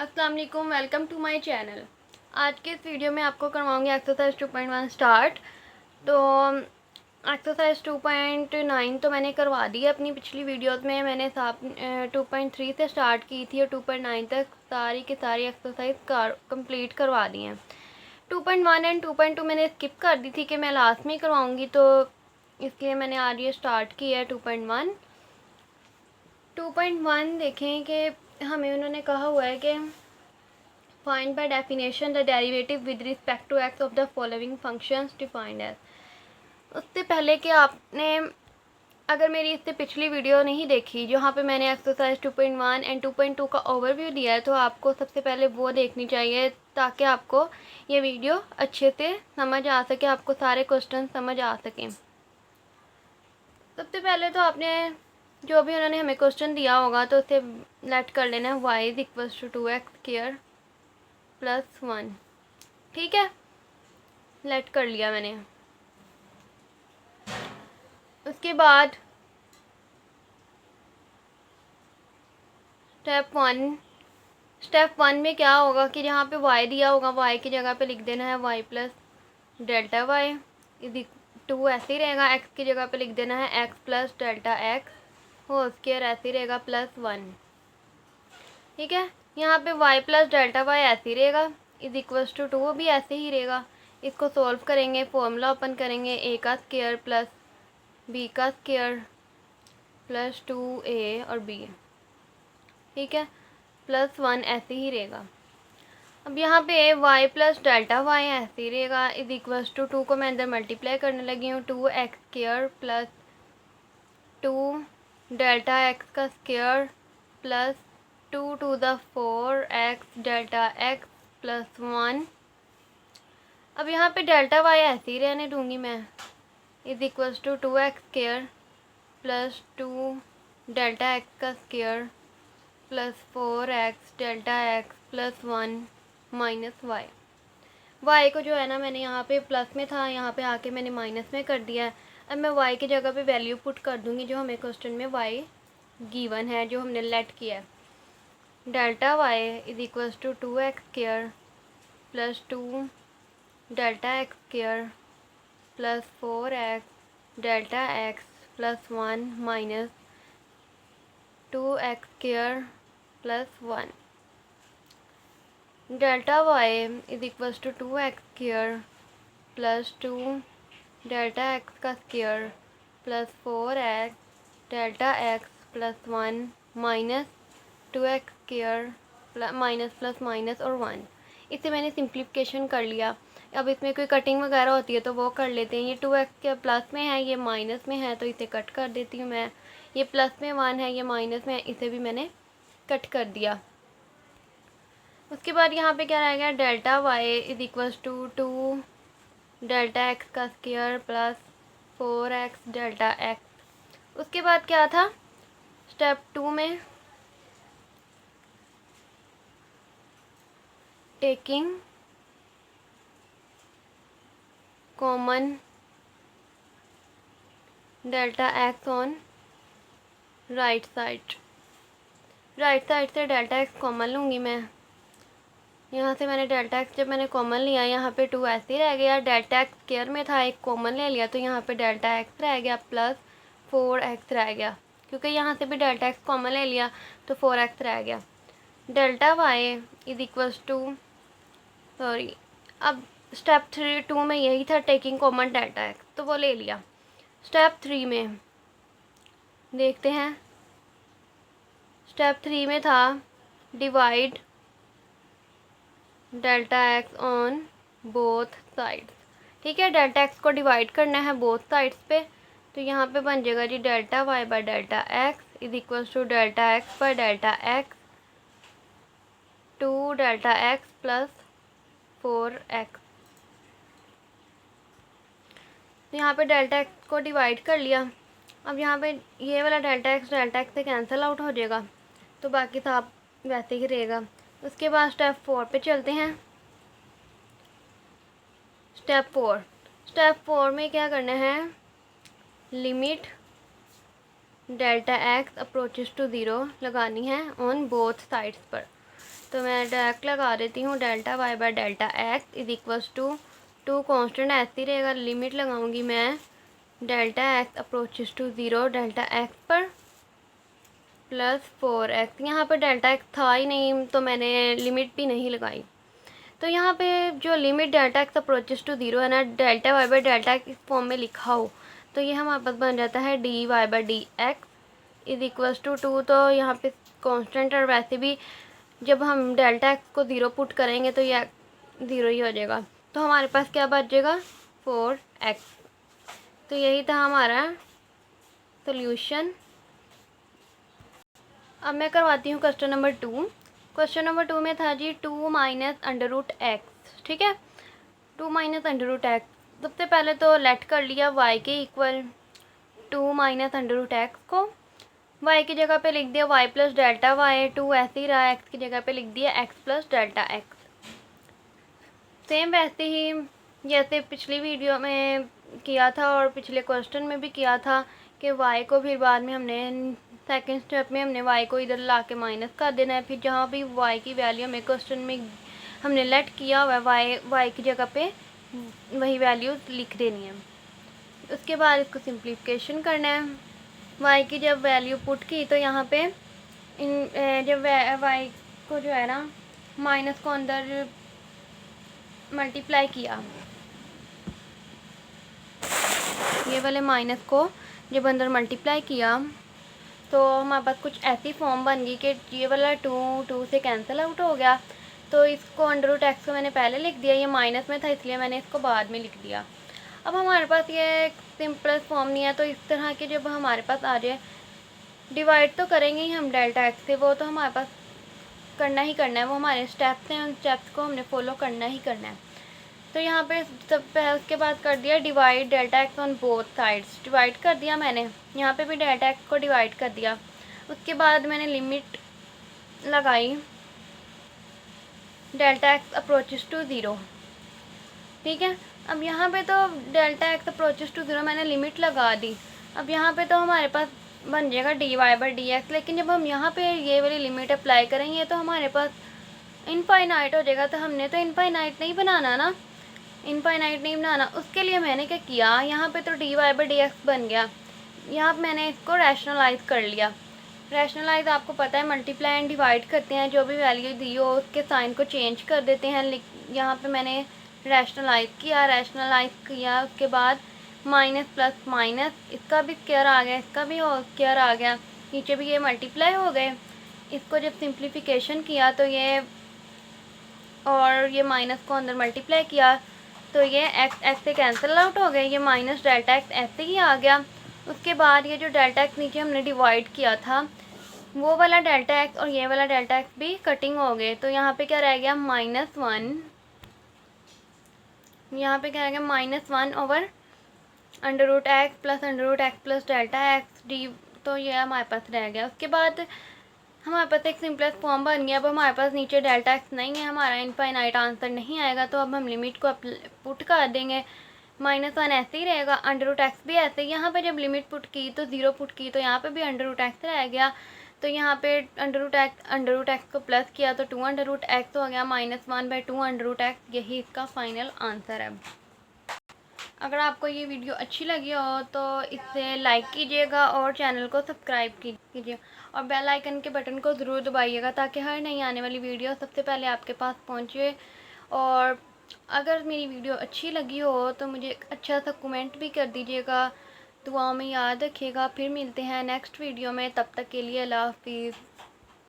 अस्सलाम वालेकुम, welcome to my channel. आज के इस वीडियो में आपको करवाऊंगी एक्सरसाइज 2.1 स्टार्ट। तो एक्सरसाइज 2.9 तो मैंने करवा दी है अपनी पिछली वीडियोस में। मैंने 2.3 से स्टार्ट की थी और 2.9 तक सारी की सारी एक्सरसाइज कंप्लीट करवा दी हैं। 2.1 एंड 2.2 मैंने स्किप कर दी थी कि मैं लास्ट में करवाऊँगी, तो इसलिए मैंने आज ये स्टार्ट किया है 2.1। 2.1 देखें कि हमें उन्होंने कहा हुआ है कि find by definition the derivative with respect to x of the following functions defined as. उससे पहले कि आपने अगर मेरी इससे पिछली वीडियो नहीं देखी जहाँ पे मैंने एक्सरसाइज 2.1 एंड 2.2 का ओवरव्यू दिया है, तो आपको सबसे पहले वो देखनी चाहिए ताकि आपको ये वीडियो अच्छे से समझ आ सके, आपको सारे क्वेश्चन समझ आ सकें। सबसे पहले तो आपने जो भी उन्होंने हमें क्वेश्चन दिया होगा तो उसे लेट कर लेना है y is equals to 2x square plus 1। ठीक है, लेट कर लिया मैंने। उसके बाद स्टेप वन में क्या होगा कि जहाँ पे y दिया होगा y की जगह पे लिख देना है y plus delta y is 2, ऐसे ही रहेगा। x की जगह पे लिख देना है x plus delta x whole square, ऐसे ही रहेगा प्लस 1। ठीक है, यहाँ पे y प्लस डेल्टा वाई ऐसे ही रहेगा इज इक्वल्स टू 2, भी ऐसे ही रहेगा। इसको सॉल्व करेंगे, फॉर्मूला ओपन करेंगे, a का स्क्वायर प्लस b का स्क्वायर प्लस 2a और b। ठीक है, प्लस 1 ऐसे ही रहेगा। अब यहाँ पे y प्लस डेल्टा वाई ऐसे ही रहेगा इज इक्वल्स टू 2 को मैं अंदर मल्टीप्लाई करने लगी हूँ, 2x square plus 2 delta x का square plus 2 to the 4x delta x plus 1। अब यहाँ पे डेल्टा वाई ऐसे ही रहने दूँगी मैं, is equals to 2x square plus 2 delta x का square plus 4x delta x plus 1 minus y. Y को जो है ना मैंने यहाँ पे प्लस में था, यहाँ पे आके मैंने माइनस में कर दिया है। अब मैं वाई की जगह पे वैल्यू पुट कर दूँगी जो हमें क्वेश्चन में वाई गिवन है, जो हमने लेट किया है। Delta y is equals to 2x square plus 2 delta x square plus 4x delta x plus 1 minus 2x square plus 1। Delta y is equals to 2x square plus 2 delta x का square plus 4x delta x plus 1 minus 2x square minus plus minus और 1। इसे मैंने simplification कर लिया। अब इसमें कोई cutting वगैरह होती है तो वो कर लेते हैं। ये 2x के प्लस में है, ये माइनस में है, तो इसे कट कर देती हूँ मैं। ये प्लस में 1 है, ये माइनस में है, इसे भी मैंने कट कर दिया। उसके बाद यहाँ पे क्या रह गया, delta y is equals to 2 delta x का square plus 4x delta x. उसके बाद क्या था स्टेप 2 में, taking common delta x on right side से डेल्टा एक्स कॉमन लूँगी मैं। यहाँ से मैंने डेल्टा एक्स जब मैंने कॉमन लिया, यहाँ पे 2 ऐसे ही रह गया। डेल्टा एक्स स्क्वायर में था, एक कॉमन ले लिया तो यहाँ पे डेल्टा एक्स रह गया प्लस 4x रह गया, क्योंकि यहाँ से भी डेल्टा एक्स कॉमन ले लिया तो 4x रह गया। Delta y is equals to अब स्टेप 2 में यही था, टेकिंग कॉमन डेल्टा एक्स, तो वो ले लिया। स्टेप 3 में देखते हैं, स्टेप 3 में था divide delta x on both sides. ठीक है, डेल्टा एक्स को डिवाइड करना है बोथ साइड्स पे, तो यहाँ पे बन जाएगा जी delta y by delta x is equals to delta x by delta x 2 delta x plus 4x। तो यहाँ पे डेल्टा एक्स को डिवाइड कर लिया। अब यहाँ पे ये वाला डेल्टा एक्स से कैंसिल आउट हो जाएगा, तो बाकी सब वैसे ही रहेगा। उसके बाद स्टेप 4 पे चलते हैं। स्टेप 4 में क्या करना है, limit delta x approaches to 0 लगानी है ऑन बोथ साइड्स पर। तो मैं डायरेक्ट लगा देती हूँ, delta y by delta x is equals to, two constant ऐसे ही रहेगा, लिमिट लगाऊंगी मैं delta x approaches to zero delta x पर प्लस 4x। यहाँ पर डेल्टा एक्स था ही नहीं तो मैंने लिमिट भी नहीं लगाई। तो यहाँ पे जो limit delta x approaches to zero है ना, delta y by delta x इस फॉर्म में लिखा हो तो ये हमारे पास बन जाता है d y by d x is equals to two. तो यहाँ पे कांस्टेंट, और वैसे भी जब हम डेल्टा एक्स को ज़ीरो पुट करेंगे तो ये ज़ीरो ही हो जाएगा। तो हमारे पास क्या बचेगा 4x। तो यही था हमारा सोल्यूशन। अब मैं करवाती हूँ क्वेश्चन नंबर 2। क्वेश्चन नंबर 2 में था जी 2 माइनस अंडर रूट एक्स। ठीक है, 2 माइनस अंडर रूट एक्स। सबसे पहले तो लेट कर लिया y के equal 2 minus under root x को, y की जगह पे लिख दिया y प्लस डेल्टा वाई, 2 ऐसे ही रहा, x की जगह पे लिख दिया x plus delta x. Same वैसे ही जैसे पिछली वीडियो में किया था और पिछले क्वेश्चन में भी किया था कि y को फिर बाद में हमने सेकेंड स्टेप में हमने y को इधर ला के माइनस कर देना है। फिर जहाँ भी y की वैल्यू हमें क्वेश्चन में हमने लेट किया हुआ है y की जगह पे वही वैल्यू लिख देनी है। उसके बाद इसको सिंप्लीफिकेशन करना है। y की जब वैल्यू पुट की तो यहाँ पे जब y को जो है ना माइनस को अंदर मल्टीप्लाई किया, ये वाले माइनस को जब अंदर मल्टीप्लाई किया तो हमारे पास कुछ ऐसी फॉर्म बन गई कि ये वाला 2 से कैंसिल आउट हो गया। तो इसको अंडर रूट एक्स को मैंने पहले लिख दिया, ये माइनस में था इसलिए मैंने इसको बाद में लिख दिया। अब हमारे पास ये सिंपल फॉर्म नहीं है, तो इस तरह के जब हमारे पास आ जाए, डिवाइड तो करेंगे ही हम डेल्टा एक्स से, वो तो हमारे पास करना ही करना है, वो हमारे स्टेप्स हैं, उन स्टेप्स को हमने फॉलो करना ही करना है। तो यहाँ पे सब उसके बाद कर दिया divide delta x on both sides, divide कर दिया मैंने, यहाँ पे भी डेल्टा एक्स को डिवाइड कर दिया। उसके बाद मैंने लिमिट लगाई delta x approaches to zero. ठीक है, अब यहाँ पे तो delta x approaches to zero मैंने लिमिट लगा दी। अब यहाँ पे तो हमारे पास बन जाएगा d y by d x, लेकिन जब हम यहाँ पे ये वाली लिमिट अप्लाई करेंगे तो हमारे पास इनफाइनाइट हो जाएगा। तो हमने तो इनफाइनाइट नहीं बनाना ना, इनफाइनाइट नहीं बनाना। उसके लिए मैंने क्या किया, यहाँ पे तो d y by d x बन गया, यहाँ मैंने इसको रैशनलाइज कर लिया। रैशनलाइज आपको पता है मल्टीप्लाई एंड डिवाइड करते हैं, जो भी वैल्यू दी हो उसके साइन को चेंज कर देते हैं। यहाँ पे मैंने रैशनलाइज किया, उसके बाद माइनस प्लस माइनस, इसका भी स्क्वायर आ गया, इसका भी स्क्वायर आ गया, नीचे भी ये मल्टीप्लाई हो गए। इसको जब सिंप्लीफिकेशन किया तो ये और ये माइनस को अंदर मल्टीप्लाई किया तो ये एक्स से कैंसिल आउट हो गए, ये माइनस डेल्टा एक्स ऐसे ही आ गया। उसके बाद ये जो डेल्टा एक्स नीचे हमने डिवाइड किया था वो वाला डेल्टा एक्स और ये वाला डेल्टा एक्स भी कटिंग हो गए। तो यहाँ पे क्या रह गया -1, यहाँ पे क्या रह गया -1 over under root x plus delta x d. तो ये हमारे पास रह गया। उसके बाद हमारे पास एक सिंपलेस्ट फॉर्म बन गया। अब हमारे पास नीचे डेल्टा एक्स नहीं है, हमारा इनफाइनाइट आंसर नहीं आएगा, तो अब हम लिमिट को पुट कर देंगे। -1 ऐसे ही रहेगा, अंडर रूट एक्स भी ऐसे ही। यहाँ पे जब लिमिट पुट की तो 0 पुट की तो यहाँ पे भी अंडर रूट एक्स रह गया। तो यहाँ पे अंडर रूट एक्स को प्लस किया तो 2 अंडर रूट एक्स हो गया, -1/2 अंडर रूट एक्स, यही इसका फाइनल आंसर है। अगर आपको ये वीडियो अच्छी लगी हो तो इसे लाइक कीजिएगा और चैनल को सब्सक्राइब कीजिए और बेल आइकन के बटन को ज़रूर दबाइएगा ताकि हर नई आने वाली वीडियो सबसे पहले आपके पास पहुंचे। और अगर मेरी वीडियो अच्छी लगी हो तो मुझे एक अच्छा सा कमेंट भी कर दीजिएगा। दुआओं में याद रखिएगा। फिर मिलते हैं नेक्स्ट वीडियो में, तब तक के लिए अल्लाह हाफिज़।